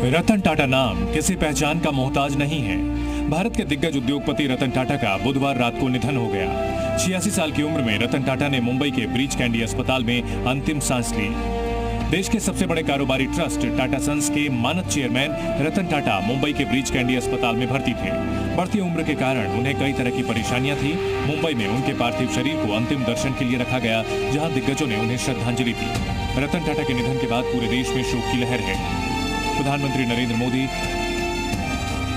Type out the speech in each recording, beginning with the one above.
रतन टाटा नाम किसी पहचान का मोहताज नहीं है। भारत के दिग्गज उद्योगपति रतन टाटा का बुधवार रात को निधन हो गया। 86 साल की उम्र में रतन टाटा ने मुंबई के ब्रीच कैंडी अस्पताल में अंतिम सांस ली। देश के सबसे बड़े कारोबारी ट्रस्ट टाटा सन्स के मानद चेयरमैन रतन टाटा मुंबई के ब्रीच कैंडी अस्पताल में भर्ती थे। बढ़ती उम्र के कारण उन्हें कई तरह की परेशानियां थी। मुंबई में उनके पार्थिव शरीर को अंतिम दर्शन के लिए रखा गया, जहां दिग्गजों ने उन्हें श्रद्धांजलि दी। रतन टाटा के निधन के बाद पूरे देश में शोक की लहर है। प्रधानमंत्री नरेंद्र मोदी,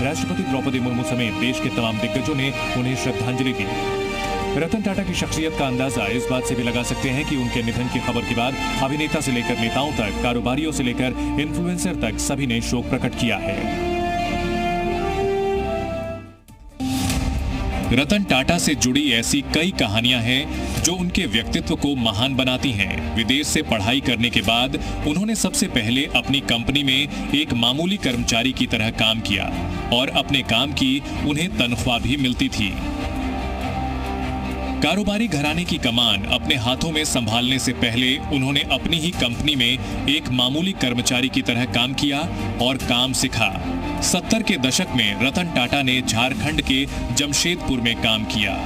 राष्ट्रपति द्रौपदी मुर्मू समेत देश के तमाम दिग्गजों ने उन्हें श्रद्धांजलि दी। रतन टाटा की शख्सियत का अंदाजा इस बात से भी लगा सकते हैं कि उनके निधन की खबर के बाद अभिनेता से लेकर नेताओं तक, कारोबारियों से लेकर इन्फ्लुएंसर तक सभी ने शोक प्रकट किया है। रतन टाटा से जुड़ी ऐसी कई कहानियां हैं जो उनके व्यक्तित्व को महान बनाती हैं। विदेश से पढ़ाई करने के बाद उन्होंने सबसे पहले अपनी कंपनी में एक मामूली कर्मचारी की तरह काम किया और अपने काम की उन्हें तनख्वाह भी मिलती थी। कारोबारी घराने की कमान अपने हाथों में संभालने से पहले उन्होंने अपनी ही कंपनी में एक मामूली कर्मचारी की तरह काम किया और काम सीखा। 70 के दशक में रतन टाटा ने झारखंड के जमशेदपुर में काम किया।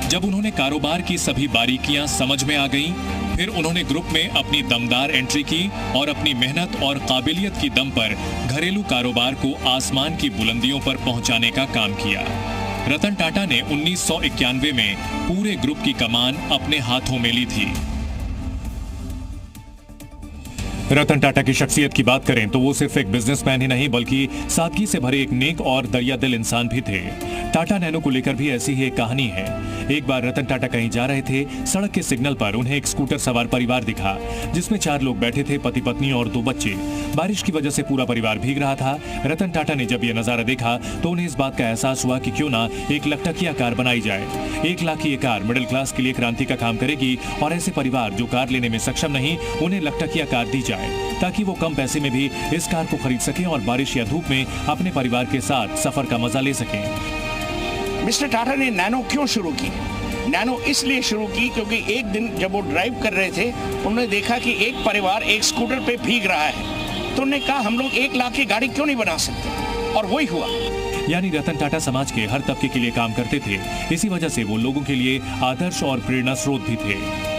जब उन्होंने कारोबार की सभी बारीकियां समझ में आ गईं, फिर उन्होंने ग्रुप में अपनी दमदार एंट्री की और अपनी मेहनत और काबिलियत की दम पर घरेलू कारोबार को आसमान की बुलंदियों पर पहुंचाने का काम किया। रतन टाटा ने 1991 में पूरे ग्रुप की कमान अपने हाथों में ली थी। रतन टाटा की शख्सियत की बात करें तो वो सिर्फ एक बिजनेसमैन ही नहीं बल्कि सादगी से भरे एक नेक और दरिया दिल इंसान भी थे। टाटा नैनो को लेकर भी ऐसी ही एक कहानी है। एक बार रतन टाटा कहीं जा रहे थे। सड़क के सिग्नल पर उन्हें एक स्कूटर सवार परिवार दिखा, जिसमें 4 लोग बैठे थे, पति पत्नी और 2 बच्चे। बारिश की वजह से पूरा परिवार भीग रहा था। रतन टाटा ने जब यह नजारा देखा तो उन्हें इस बात का एहसास हुआ कि क्यों ना एक लखटकिया कार बनाई जाए। 1 लाख की ये कार मिडिल क्लास के लिए क्रांति का काम करेगी और ऐसे परिवार जो कार लेने में सक्षम नहीं, उन्हें लखटकिया कार दी जाए ताकि वो कम पैसे में भी इस कार को खरीद सकें और बारिश या धूप में अपने परिवार के साथ सफर का मजा ले सकें। मिस्टर टाटा ने नैनो क्यों शुरू की? नैनो इसलिए शुरू की क्योंकि एक दिन जब वो ड्राइव कर रहे थे, उन्होंने देखा कि एक परिवार एक स्कूटर पे भीग रहा है, तो उन्होंने कहा हम लोग 1 लाख की गाड़ी क्यों नहीं बना सकते, और वही हुआ। यानी रतन टाटा समाज के हर तबके के लिए काम करते थे। इसी वजह से वो लोगों के लिए आदर्श और प्रेरणा स्रोत भी थे।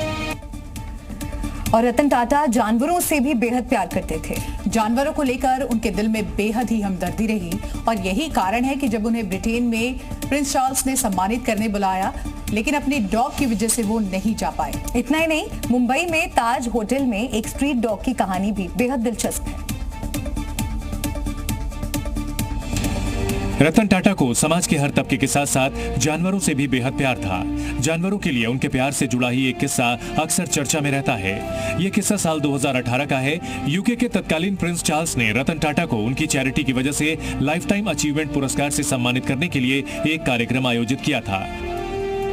और रतन टाटा जानवरों से भी बेहद प्यार करते थे। जानवरों को लेकर उनके दिल में बेहद ही हमदर्दी रही और यही कारण है कि जब उन्हें ब्रिटेन में प्रिंस चार्ल्स ने सम्मानित करने बुलाया, लेकिन अपनी डॉग की वजह से वो नहीं जा पाए। इतना ही नहीं, मुंबई में ताज होटल में एक स्ट्रीट डॉग की कहानी भी बेहद दिलचस्प है। रतन टाटा को समाज के हर तबके के साथ साथ जानवरों से भी बेहद प्यार था। जानवरों के लिए उनके प्यार से जुड़ा ही एक किस्सा अक्सर चर्चा में रहता है। ये किस्सा साल 2018 का है। यूके के तत्कालीन प्रिंस चार्ल्स ने रतन टाटा को उनकी चैरिटी की वजह से लाइफ टाइम अचीवमेंट पुरस्कार से सम्मानित करने के लिए एक कार्यक्रम आयोजित किया था।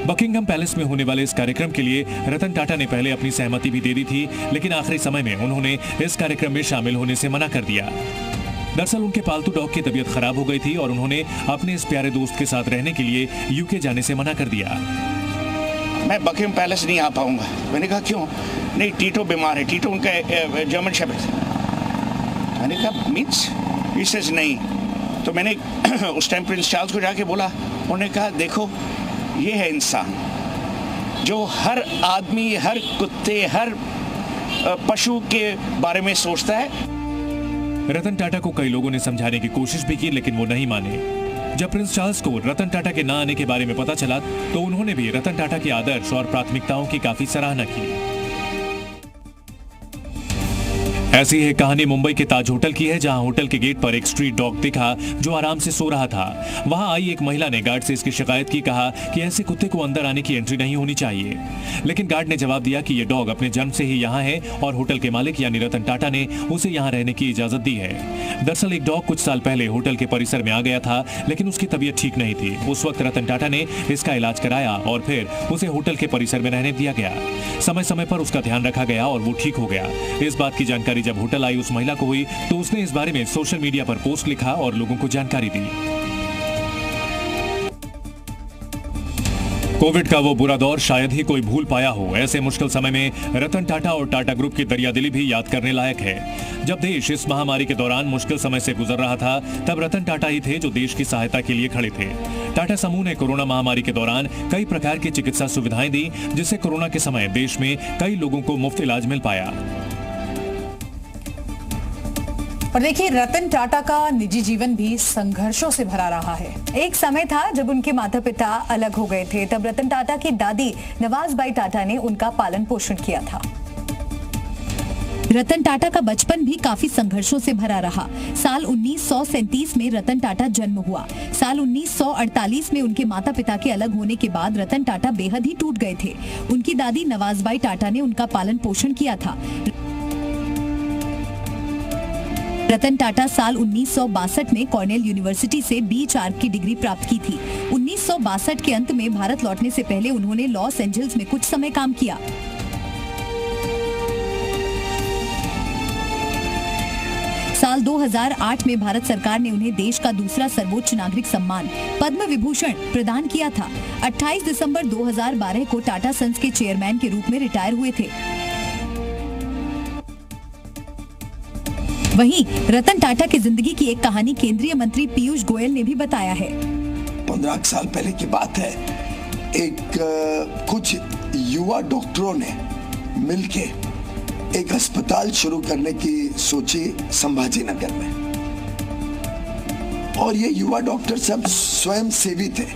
बकिंगम पैलेस में होने वाले इस कार्यक्रम के लिए रतन टाटा ने पहले अपनी सहमति भी दे दी थी, लेकिन आखिरी समय में उन्होंने इस कार्यक्रम में शामिल होने से मना कर दिया। दरअसल उनके पालतू डॉग की तबीयत खराब हो गई थी और उन्होंने अपने इस प्यारे दोस्त के साथ रहने के लिए यूके जाने से मना कर दिया। मैं बकिंगम पैलेस नहीं आ पाऊंगा। मैंने कहा क्यों? नहीं, टीटो बीमार है। टीटो उनका जर्मन शेफर्ड। मैंने कहा मीन्स? ही सेज नहीं। तो मैंने उस टाइम प्रिंस चार्ल्स को जाके बोला। उन्होंने कहा देखो, ये है इंसान जो हर आदमी, हर कुत्ते, हर पशु के बारे में सोचता है। रतन टाटा को कई लोगों ने समझाने की कोशिश भी की, लेकिन वो नहीं माने। जब प्रिंस चार्ल्स को रतन टाटा के ना आने के बारे में पता चला तो उन्होंने भी रतन टाटा के आदर्श और प्राथमिकताओं की काफी सराहना की। ऐसी ही कहानी मुंबई के ताज होटल की है, जहां होटल के गेट पर एक स्ट्रीट डॉग दिखा जो आराम से सो रहा था। वहां आई एक महिला ने गार्ड से इसकी शिकायत की, कहा कि ऐसे कुत्ते को अंदर आने की एंट्री नहीं होनी चाहिए। लेकिन गार्ड ने जवाब दिया कि ये डॉग अपने जन्म से ही यहाँ है और होटल के मालिक यानी रतन टाटा ने उसे यहाँ रहने की इजाजत दी है। दरअसल एक डॉग कुछ साल पहले होटल के परिसर में आ गया था, लेकिन उसकी तबीयत ठीक नहीं थी। उस वक्त रतन टाटा ने इसका इलाज कराया और फिर उसे होटल के परिसर में रहने दिया गया। समय समय पर उसका ध्यान रखा गया और वो ठीक हो गया। इस बात की जानकारी जब होटल आई उस महिला को हुई तो उसने इस बारे में सोशल मीडिया पर पोस्ट लिखा और लोगों को जानकारी दी। कोविड का वो बुरा दौर शायद ही कोई भूल पाया हो। ऐसे मुश्किल समय में रतन टाटा और टाटा ग्रुप की दरियादिली भी याद करने लायक है। जब देश इस महामारी के दौरान मुश्किल समय से गुजर रहा था, तब रतन टाटा ही थे जो देश की सहायता के लिए खड़े थे। टाटा समूह ने कोरोना महामारी के दौरान कई प्रकार की चिकित्सा सुविधाएं दी, जिससे कोरोना के समय देश में कई लोगों को मुफ्त इलाज मिल पाया। और देखिए, रतन टाटा का निजी जीवन भी संघर्षों से भरा रहा है। एक समय था जब उनके माता पिता अलग हो गए थे। तब रतन टाटा की दादी नवाजबाई टाटा ने उनका पालन पोषण किया था। रतन टाटा का बचपन भी काफी संघर्षों से भरा रहा। साल 1937 में रतन टाटा जन्म हुआ। साल 1948 में उनके माता पिता के अलग होने के बाद रतन टाटा बेहद ही टूट गए थे। उनकी दादी नवाजबाई टाटा ने उनका पालन पोषण किया था। रतन टाटा साल 1962 में कॉर्नेल यूनिवर्सिटी से बीच आर्क की डिग्री प्राप्त की थी। 1962 के अंत में भारत लौटने से पहले उन्होंने लॉस एंजल्स में कुछ समय काम किया। साल 2008 में भारत सरकार ने उन्हें देश का दूसरा सर्वोच्च नागरिक सम्मान पद्म विभूषण प्रदान किया था। 28 दिसंबर 2012 को टाटा सन्स के चेयरमैन के रूप में रिटायर हुए थे। वहीं रतन टाटा की जिंदगी की एक कहानी केंद्रीय मंत्री पीयूष गोयल ने भी बताया है। 15 साल पहले की बात है। कुछ युवा डॉक्टरों ने मिलके एक अस्पताल शुरू करने की सोची संभाजी नगर में। और ये युवा डॉक्टर सब स्वयं सेवी थे,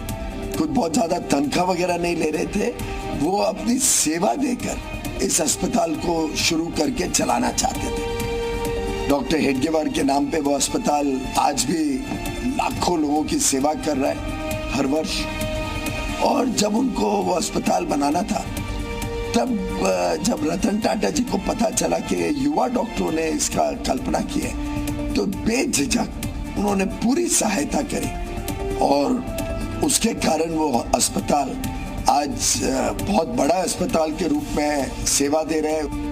कुछ बहुत ज्यादा तनख्वाह वगैरह नहीं ले रहे थे। वो अपनी सेवा देकर इस अस्पताल को शुरू करके चलाना चाहते थे। डॉक्टर हेडगेवार के नाम पे वो अस्पताल आज भी लाखों लोगों की सेवा कर रहा है हर वर्ष। और जब उनको वो अस्पताल बनाना था, तब जब रतन टाटा जी को पता चला कि युवा डॉक्टरों ने इसका कल्पना की है, तो बेझिझक उन्होंने पूरी सहायता करी और उसके कारण वो अस्पताल आज बहुत बड़ा अस्पताल के रूप में सेवा दे रहे हैं।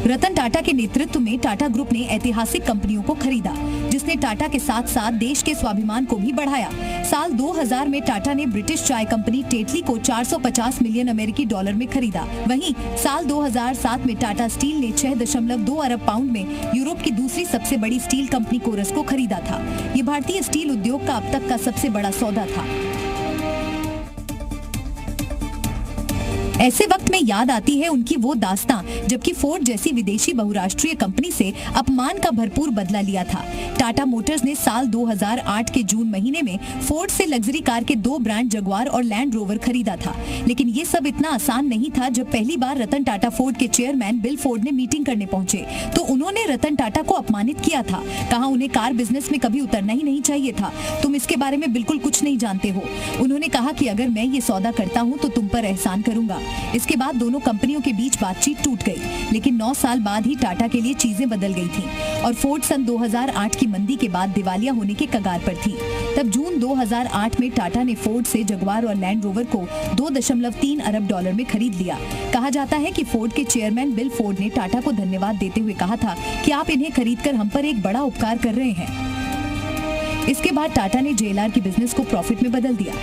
रतन टाटा के नेतृत्व में टाटा ग्रुप ने ऐतिहासिक कंपनियों को खरीदा, जिसने टाटा के साथ साथ देश के स्वाभिमान को भी बढ़ाया। साल 2000 में टाटा ने ब्रिटिश चाय कंपनी टेटली को 450 मिलियन अमेरिकी डॉलर में खरीदा। वहीं साल 2007 में टाटा स्टील ने 6.2 अरब पाउंड में यूरोप की दूसरी सबसे बड़ी स्टील कंपनी कोरस को खरीदा था। ये भारतीय स्टील उद्योग का अब तक का सबसे बड़ा सौदा था। ऐसे वक्त में याद आती है उनकी वो दास्तां, जबकि फोर्ड जैसी विदेशी बहुराष्ट्रीय कंपनी से अपमान का भरपूर बदला लिया था। टाटा मोटर्स ने साल 2008 के जून महीने में फोर्ड से लग्जरी कार के 2 ब्रांड जगुआर और लैंड रोवर खरीदा था। लेकिन ये सब इतना आसान नहीं था। जब पहली बार रतन टाटा फोर्ड के चेयरमैन बिल फोर्ड ने मीटिंग करने पहुंचे, तो उन्होंने रतन टाटा को अपमानित किया था। कहा उन्हें कार बिजनेस में कभी उतरना ही नहीं चाहिए था, तुम इसके बारे में बिल्कुल कुछ नहीं जानते हो। उन्होंने कहा कि अगर मैं ये सौदा करता हूँ तो तुम पर एहसान करूंगा। इसके बाद दोनों कंपनियों के बीच बातचीत टूट गई। लेकिन 9 साल बाद ही टाटा के लिए चीजें बदल गई थी और फोर्ड सन 2008 की मंदी के बाद दिवालिया होने के कगार पर थी। तब जून 2008 में टाटा ने फोर्ड से जगुआर और लैंड रोवर को 2.3 अरब डॉलर में खरीद लिया। कहा जाता है कि फोर्ड के चेयरमैन बिल फोर्ड ने टाटा को धन्यवाद देते हुए कहा था कि आप इन्हें खरीदकर हम पर एक बड़ा उपकार कर रहे हैं। इसके बाद टाटा ने JLR की बिजनेस को प्रॉफिट में बदल दिया।